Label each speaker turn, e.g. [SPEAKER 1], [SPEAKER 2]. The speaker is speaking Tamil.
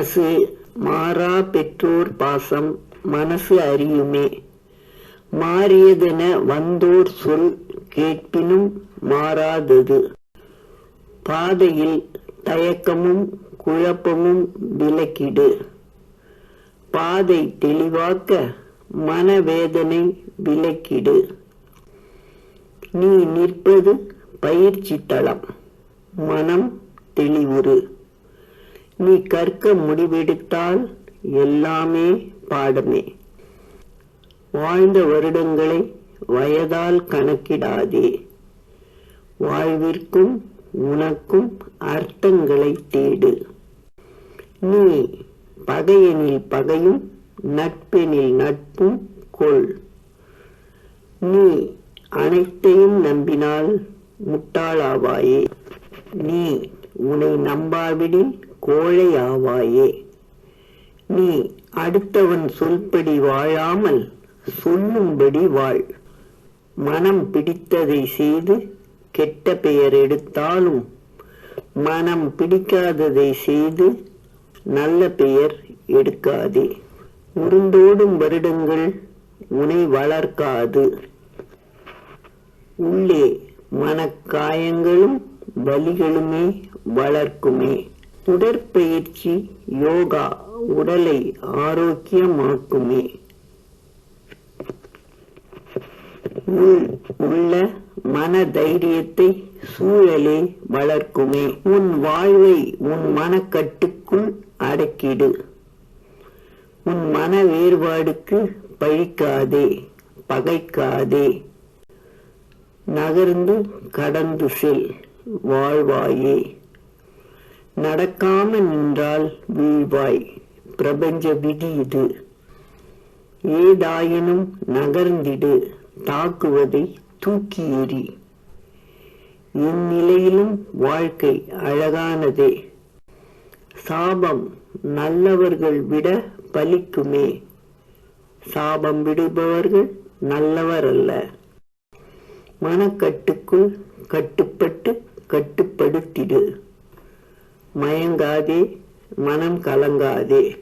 [SPEAKER 1] மனசு மாறா பெற்றோர் பாசம் மனசு அறியுமே. மாறியதென வந்தோர் சொல் கேட்பினும் மாறாதது. பாதையில் தயக்கமும் குழப்பமும் விலக்கிடு. பாதை தெளிவாக்க மனவேதனை விலக்கிடு. நீ நிற்பது பயிற்சி தளம், மனம் தெளிவுறு. நீ கற்க முடிவெடுத்தால் எல்லாமே பாடமே. வாழ்ந்த வருடங்களை வயதால் கணக்கிடாதே. வாழ்விற்கும் உனக்கும் அர்த்தங்களை தேடு. நீ பகையெனில் பகையும் நட்பெனில் நட்பும் கொள். நீ அனைத்தையும் நம்பினால் முட்டாளாவாயே. நீ உன்னை நம்பாவிடில் கோழை ஆவாயே. நீ அடுத்தவன் சொல்படி வாழாமல் சொல்லும்படி வாழ். மனம் பிடித்ததை செய்து கெட்ட பெயர் எடுத்தாலும் மனம் பிடிக்காததை செய்து நல்ல பெயர் எடுக்காதே. உருண்டோடும் வருடங்கள் உன்னை வளர்க்காது. உள்ளே மனக்காயங்களும் வலிகளுமே வளர்க்குமே. உடற்பயிற்சி யோகா உடலை ஆரோக்கியமாக்குமே. உள்ள மன தைரியத்தை சூழலே வளர்க்குமே. உன் வாழ்வை உன் மனக்கட்டுக்குள் அடக்கிடு. உன் மன வேறுபாடுக்கு பழிக்காதே, பகைக்காதே. நகர்ந்து கடந்து செல், வாழ்வாயே. நடக்காம நின்றால் வீழ்வாய், பிரபஞ்ச விதி இது. ஏதாயினும் நகர்ந்திடு, தாக்குவதை தூக்கி எறி. என் நிலையிலும் வாழ்க்கை அழகானதே. சாபம் நல்லவர்கள் விட பலிக்குமே. சாபம் விடுபவர்கள் நல்லவர் அல்ல. மனக்கட்டுக்குள் கட்டுப்பட்டு கட்டுப்படுத்திடு. மயங்காதே, மனம் கலங்காதே.